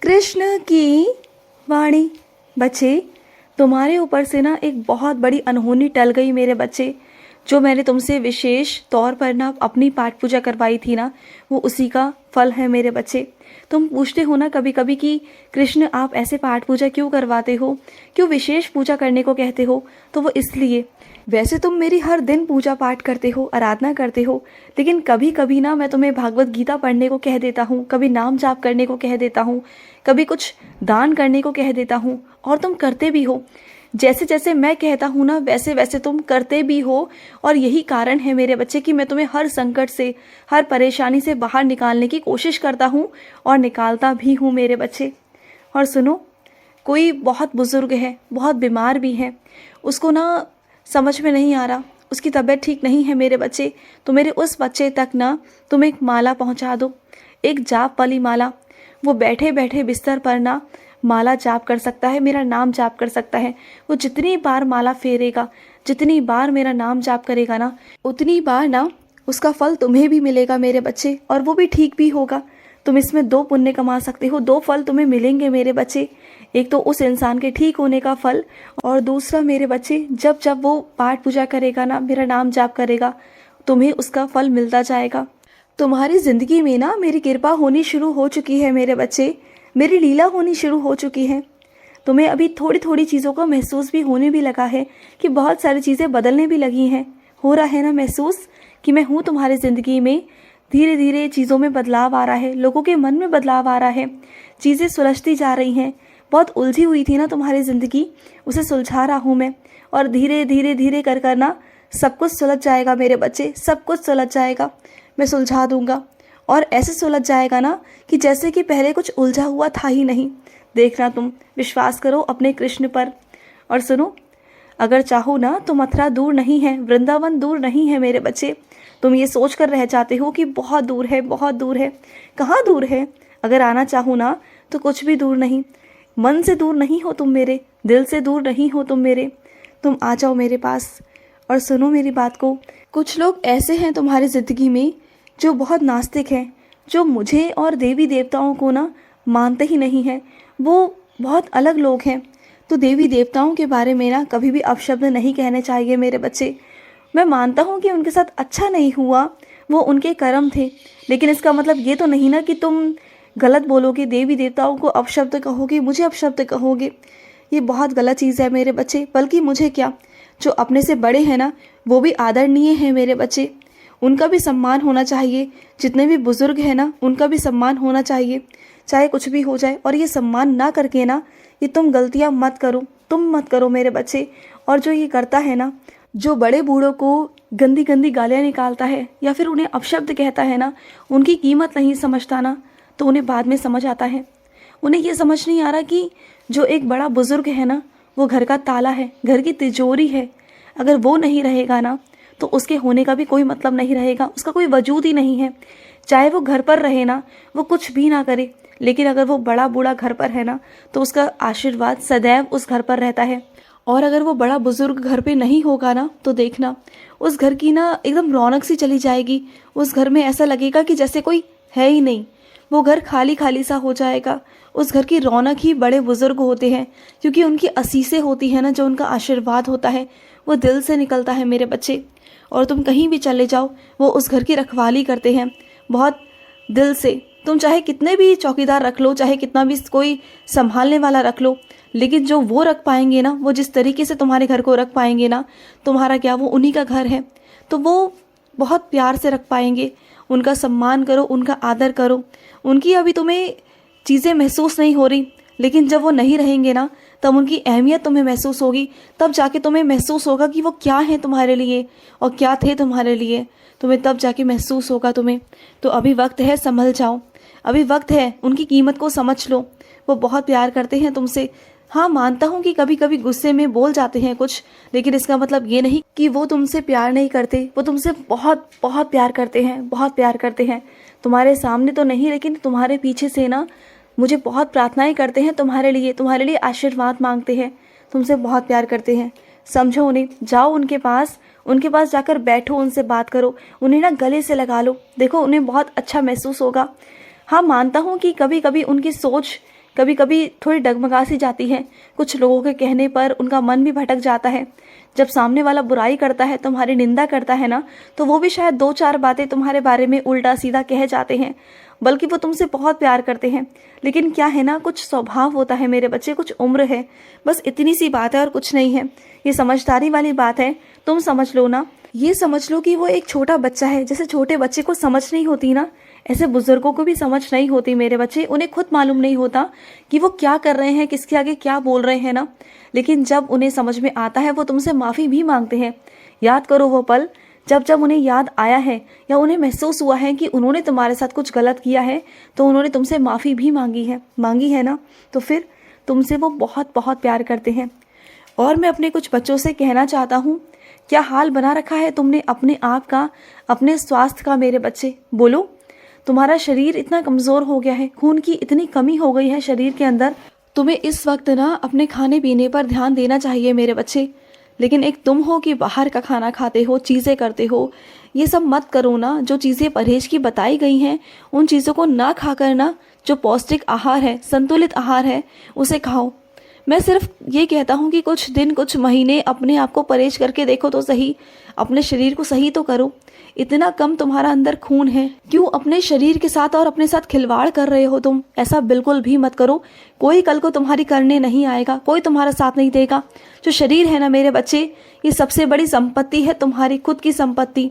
कृष्ण की वाणी। बच्चे, तुम्हारे ऊपर से ना एक बहुत बड़ी अनहोनी टल गई मेरे बच्चे। जो मैंने तुमसे विशेष तौर पर ना अपनी पाठ पूजा करवाई थी ना, वो उसी का फल है मेरे बच्चे। तुम पूछते हो ना कभी कभी कि कृष्ण आप ऐसे पाठ पूजा क्यों करवाते हो, क्यों विशेष पूजा करने को कहते हो, तो वो इसलिए। वैसे तुम मेरी हर दिन पूजा पाठ करते हो, आराधना करते हो, लेकिन कभी कभी ना मैं तुम्हें भागवत गीता पढ़ने को कह देता हूँ, कभी नाम जाप करने को कह देता हूँ, कभी कुछ दान करने को कह देता हूँ, और तुम करते भी हो। जैसे जैसे मैं कहता हूँ ना वैसे वैसे तुम करते भी हो। और यही कारण है मेरे बच्चे कि मैं तुम्हें हर संकट से, हर परेशानी से बाहर निकालने की कोशिश करता हूँ, और निकालता भी हूँ मेरे बच्चे। और सुनो, कोई बहुत बुजुर्ग है, बहुत बीमार भी है, उसको ना समझ में नहीं आ रहा, उसकी तबीयत ठीक नहीं है मेरे बच्चे, तो मेरे उस बच्चे तक ना तुम एक माला पहुँचा दो, एक जाप वाली माला। वो बैठे बैठे बिस्तर पर ना माला जाप कर सकता है, मेरा नाम जाप कर सकता है। वो जितनी बार माला फेरेगा, जितनी बार मेरा नाम जाप करेगा ना, उतनी बार ना उसका फल तुम्हें भी मिलेगा मेरे बच्चे, और वो भी ठीक भी होगा। तुम इसमें दो पुण्य कमा सकते हो, दो फल तुम्हें मिलेंगे मेरे बच्चे। एक तो उस इंसान के ठीक होने का फल, और दूसरा मेरे बच्चे जब जब वो पाठ पूजा करेगा ना, मेरा नाम जाप करेगा, तुम्हें उसका फल मिलता जाएगा। तुम्हारी ज़िंदगी में ना मेरी कृपा होनी शुरू हो चुकी है मेरे बच्चे, मेरी लीला होनी शुरू हो चुकी है। तुम्हें अभी थोड़ी थोड़ी चीज़ों का महसूस भी होने भी लगा है कि बहुत सारी चीज़ें बदलने भी लगी हैं। हो रहा है ना महसूस कि मैं हूँ तुम्हारी ज़िंदगी में। धीरे धीरे चीज़ों में बदलाव आ रहा है, लोगों के मन में बदलाव आ रहा है, चीज़ें सुलझती जा रही हैं। बहुत उलझी हुई थी ना तुम्हारी ज़िंदगी, उसे सुलझा रहा हूँ मैं। और धीरे धीरे धीरे कर कर ना सब कुछ सुलझ जाएगा मेरे बच्चे, सब कुछ सुलझ जाएगा। मैं सुलझा दूंगा, और ऐसे सुलझ जाएगा ना कि जैसे कि पहले कुछ उलझा हुआ था ही नहीं। देखना, तुम विश्वास करो अपने कृष्ण पर। और सुनो, अगर चाहो ना तो मथुरा दूर नहीं है, वृंदावन दूर नहीं है मेरे बच्चे। तुम ये सोच कर रह जाते हो कि बहुत दूर है, बहुत दूर है। कहाँ दूर है? अगर आना चाहो ना तो कुछ भी दूर नहीं। मन से दूर नहीं हो तुम मेरे, दिल से दूर नहीं हो तुम मेरे। तुम आ जाओ मेरे पास और सुनो मेरी बात को। कुछ लोग ऐसे हैं तुम्हारी ज़िंदगी में जो बहुत नास्तिक हैं, जो मुझे और देवी देवताओं को ना मानते ही नहीं हैं। वो बहुत अलग लोग हैं। तो देवी देवताओं के बारे में ना कभी भी अपशब्द नहीं कहने चाहिए मेरे बच्चे। मैं मानता हूँ कि उनके साथ अच्छा नहीं हुआ, वो उनके कर्म थे, लेकिन इसका मतलब ये तो नहीं ना कि तुम गलत बोलोगे, देवी देवताओं को अपशब्द कहोगे, मुझे अपशब्द कहोगे। ये बहुत गलत चीज़ है मेरे बच्चे। बल्कि मुझे क्या, जो अपने से बड़े हैं ना वो भी आदरणीय हैं मेरे बच्चे, उनका भी सम्मान होना चाहिए। जितने भी बुजुर्ग हैं ना उनका भी सम्मान होना चाहिए, चाहे कुछ भी हो जाए। और ये सम्मान ना करके ना ये तुम गलतियाँ मत करो, तुम मत करो मेरे बच्चे। और जो ये करता है ना, जो बड़े बूढ़ों को गंदी गंदी गालियाँ निकालता है या फिर उन्हें अपशब्द कहता है ना, उनकी कीमत नहीं समझता ना, तो उन्हें बाद में समझ आता है। उन्हें ये समझ नहीं आ रहा कि जो एक बड़ा बुजुर्ग है ना, वो घर का ताला है, घर की तिजोरी है। अगर वो नहीं रहेगा ना तो उसके होने का भी कोई मतलब नहीं रहेगा, उसका कोई वजूद ही नहीं है। चाहे वो घर पर रहे ना, वो कुछ भी ना करे, लेकिन अगर वो बड़ा बूढ़ा घर पर है ना तो उसका आशीर्वाद सदैव उस घर पर रहता है। और अगर वो बड़ा बुजुर्ग घर पे नहीं होगा ना तो देखना, उस घर की ना एकदम रौनक सी चली जाएगी। उस घर में ऐसा लगेगा कि जैसे कोई है ही नहीं। वो घर खाली खाली सा हो जाएगा। उस घर की रौनक ही बड़े बुजुर्ग होते हैं, क्योंकि उनकी असीसें होती हैं ना, जो उनका आशीर्वाद होता है वो दिल से निकलता है मेरे बच्चे। और तुम कहीं भी चले जाओ, वो उस घर की रखवाली करते हैं बहुत दिल से। तुम चाहे कितने भी चौकीदार रख लो, चाहे कितना भी कोई संभालने वाला रख लो, लेकिन जो वो रख पाएंगे ना, वो जिस तरीके से तुम्हारे घर को रख पाएंगे ना, तुम्हारा क्या, वो उन्हीं का घर है, तो वो बहुत प्यार से रख पाएंगे। उनका सम्मान करो, उनका आदर करो। उनकी अभी तुम्हें चीज़ें महसूस नहीं हो रही, लेकिन जब वो नहीं रहेंगे ना तब उनकी अहमियत तुम्हें महसूस होगी। तब जाके तुम्हें महसूस होगा कि वो क्या है तुम्हारे लिए और क्या थे तुम्हारे लिए। तुम्हें तब जाके महसूस होगा तुम्हें। तो अभी वक्त है, संभल जाओ, अभी वक्त है, उनकी कीमत को समझ लो। वो बहुत प्यार करते हैं तुमसे। हाँ, मानता हूँ कि कभी कभी गुस्से में बोल जाते हैं कुछ, लेकिन इसका मतलब ये नहीं कि वो तुमसे प्यार नहीं करते। वो तुमसे बहुत बहुत प्यार करते हैं, बहुत प्यार करते हैं। तुम्हारे सामने तो नहीं, लेकिन तुम्हारे पीछे से ना मुझे बहुत प्रार्थनाएं करते हैं तुम्हारे लिए आशीर्वाद मांगते हैं। तुमसे बहुत प्यार करते हैं, समझो उन्हें। जाओ उनके पास जाकर बैठो, उनसे बात करो, उन्हें ना गले से लगा लो। देखो, उन्हें बहुत अच्छा महसूस होगा। हाँ, मानता हूँ कि कभी कभी उनकी सोच कभी कभी थोड़ी डगमगा सी जाती है। कुछ लोगों के कहने पर उनका मन भी भटक जाता है। जब सामने वाला बुराई करता है, तुम्हारी निंदा करता है ना, तो वो भी शायद 2-4 बातें तुम्हारे बारे में उल्टा सीधा कह जाते हैं, बल्कि वो तुमसे बहुत प्यार करते हैं। लेकिन क्या है ना, कुछ स्वभाव होता है मेरे बच्चे, कुछ उम्र है, बस इतनी सी बात है और कुछ नहीं है। ये समझदारी वाली बात है, तुम समझ लो ना। ये समझ लो कि वो एक छोटा बच्चा है। जैसे छोटे बच्चे को समझ नहीं होती ना, ऐसे बुजुर्गों को भी समझ नहीं होती मेरे बच्चे। उन्हें खुद मालूम नहीं होता कि वो क्या कर रहे हैं, किसके आगे क्या बोल रहे हैं ना। लेकिन जब उन्हें समझ में आता है, वो तुमसे माफ़ी भी मांगते हैं। याद करो वो पल, जब जब उन्हें याद आया है या उन्हें महसूस हुआ है कि उन्होंने तुम्हारे साथ कुछ गलत किया है, तो उन्होंने तुमसे माफ़ी भी मांगी है ना। तो फिर तुमसे वो बहुत बहुत प्यार करते हैं। और मैं अपने कुछ बच्चों से कहना चाहता हूँ, क्या हाल बना रखा है तुमने अपने आप का, अपने स्वास्थ्य का मेरे बच्चे। बोलो, तुम्हारा शरीर इतना कमज़ोर हो गया है, खून की इतनी कमी हो गई है शरीर के अंदर। तुम्हें इस वक्त ना अपने खाने पीने पर ध्यान देना चाहिए मेरे बच्चे। लेकिन एक तुम हो कि बाहर का खाना खाते हो, चीज़ें करते हो, ये सब मत करो ना। जो चीज़ें परहेज की बताई गई हैं, उन चीज़ों को ना खाकर ना, जो पौष्टिक आहार है, संतुलित आहार है, उसे खाओ। मैं सिर्फ ये कहता हूँ कि कुछ दिन, कुछ महीने अपने आप को परहेज करके देखो तो सही, अपने शरीर को सही तो करो। इतना कम तुम्हारा अंदर खून है, क्यों अपने शरीर के साथ और अपने साथ खिलवाड़ कर रहे हो तुम। ऐसा बिल्कुल भी मत करो। कोई कल को तुम्हारी करने नहीं आएगा, कोई तुम्हारा साथ नहीं देगा। जो शरीर है ना मेरे बच्चे, ये सबसे बड़ी संपत्ति है, तुम्हारी खुद की संपत्ति।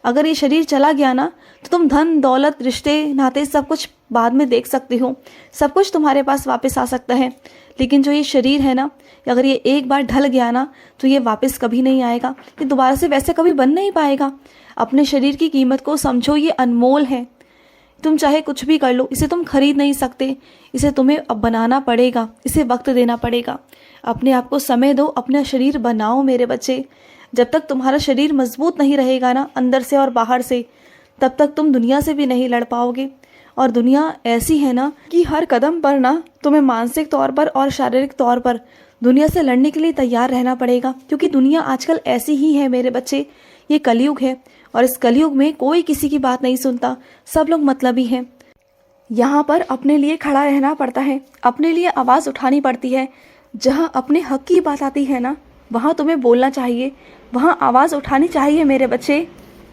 अगर ये शरीर चला गया ना, तो तुम धन दौलत, रिश्ते नाते सब कुछ बाद में देख सकते हो, सब कुछ तुम्हारे पास वापस आ सकता है। लेकिन जो ये शरीर है ना, अगर ये एक बार ढल गया ना, तो ये वापस कभी नहीं आएगा, ये दोबारा से वैसे कभी बन नहीं पाएगा। अपने शरीर की कीमत को समझो, ये अनमोल है। तुम चाहे कुछ भी कर लो, इसे तुम खरीद नहीं सकते। इसे तुम्हें अब बनाना पड़ेगा, इसे वक्त देना पड़ेगा। अपने आप को समय दो, अपना शरीर बनाओ मेरे बच्चे। जब तक तुम्हारा शरीर मजबूत नहीं रहेगा ना, अंदर से और बाहर से, तब तक तुम दुनिया से भी नहीं लड़ पाओगे। और दुनिया ऐसी है ना कि हर कदम पर ना तुम्हें मानसिक तौर पर और शारीरिक तौर पर दुनिया से लड़ने के लिए तैयार रहना पड़ेगा। क्योंकि दुनिया आजकल ऐसी ही है मेरे बच्चे। ये कलयुग है और इस कलयुग में कोई किसी की बात नहीं सुनता, सब लोग मतलबी हैं। यहाँ पर अपने लिए खड़ा रहना पड़ता है, अपने लिए आवाज़ उठानी पड़ती है। जहाँ अपने हक की बात आती है ना, वहाँ तुम्हें बोलना चाहिए, वहाँ आवाज़ उठानी चाहिए मेरे बच्चे।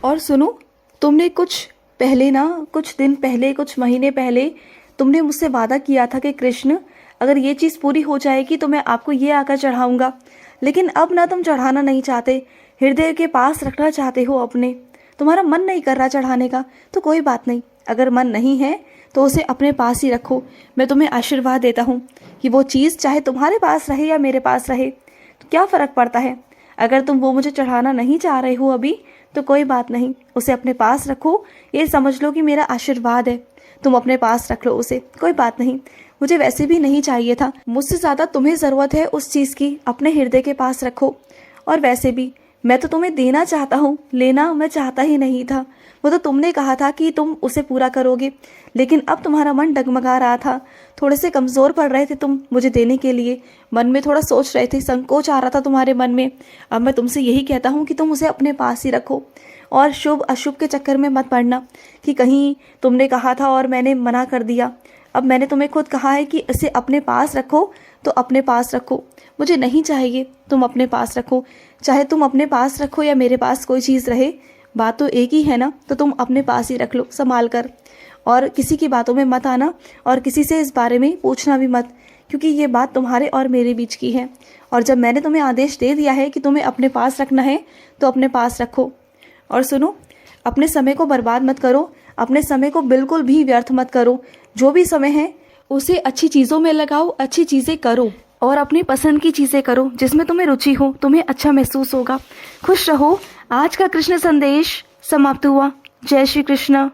और सुनो, तुमने कुछ दिन पहले, कुछ महीने पहले तुमने मुझसे वादा किया था कि कृष्ण, अगर ये चीज़ पूरी हो जाएगी तो मैं आपको ये आकर चढ़ाऊँगा। लेकिन अब ना तुम चढ़ाना नहीं चाहते, हृदय के पास रखना चाहते हो अपने। तुम्हारा मन नहीं कर रहा चढ़ाने का, तो कोई बात नहीं। अगर मन नहीं है तो उसे अपने पास ही रखो। मैं तुम्हें आशीर्वाद देता हूँ कि वो चीज़ चाहे तुम्हारे पास रहे या मेरे पास रहे, तो क्या फ़र्क पड़ता है। अगर तुम वो मुझे चढ़ाना नहीं चाह रहे हो अभी, तो कोई बात नहीं, उसे अपने पास रखो। ये समझ लो कि मेरा आशीर्वाद है, तुम अपने पास रख लो उसे, कोई बात नहीं। मुझे वैसे भी नहीं चाहिए था, मुझसे ज़्यादा तुम्हें ज़रूरत है उस चीज़ की, अपने हृदय के पास रखो। और वैसे भी मैं तो तुम्हें देना चाहता हूँ, लेना मैं चाहता ही नहीं था। वो तो तुमने कहा था कि तुम उसे पूरा करोगे, लेकिन अब तुम्हारा मन डगमगा रहा था, थोड़े से कमज़ोर पड़ रहे थे तुम मुझे देने के लिए। मन में थोड़ा सोच रहे थे, संकोच आ रहा था तुम्हारे मन में। अब मैं तुमसे यही कहता हूँ कि तुम उसे अपने पास ही रखो और शुभ अशुभ के चक्कर में मत पड़ना कि कहीं तुमने कहा था और मैंने मना कर दिया। अब मैंने तुम्हें खुद कहा है कि इसे अपने पास रखो, तो अपने पास रखो। मुझे नहीं चाहिए, तुम अपने पास रखो। चाहे तुम अपने पास रखो या मेरे पास कोई चीज़ रहे, बात तो एक ही है ना। तो तुम अपने पास ही रख लो संभाल कर, और किसी की बातों में मत आना और किसी से इस बारे में पूछना भी मत, क्योंकि ये बात तुम्हारे और मेरे बीच की है। और जब मैंने तुम्हें आदेश दे दिया है कि तुम्हें अपने पास रखना है, तो अपने पास रखो। और सुनो, अपने समय को बर्बाद मत करो, अपने समय को बिल्कुल भी व्यर्थ मत करो। जो भी समय है उसे अच्छी चीज़ों में लगाओ, अच्छी चीज़ें करो और अपनी पसंद की चीज़ें करो जिसमें तुम्हें रुचि हो, तुम्हें अच्छा महसूस होगा। खुश रहो। आज का कृष्ण संदेश समाप्त हुआ। जय श्री कृष्ण।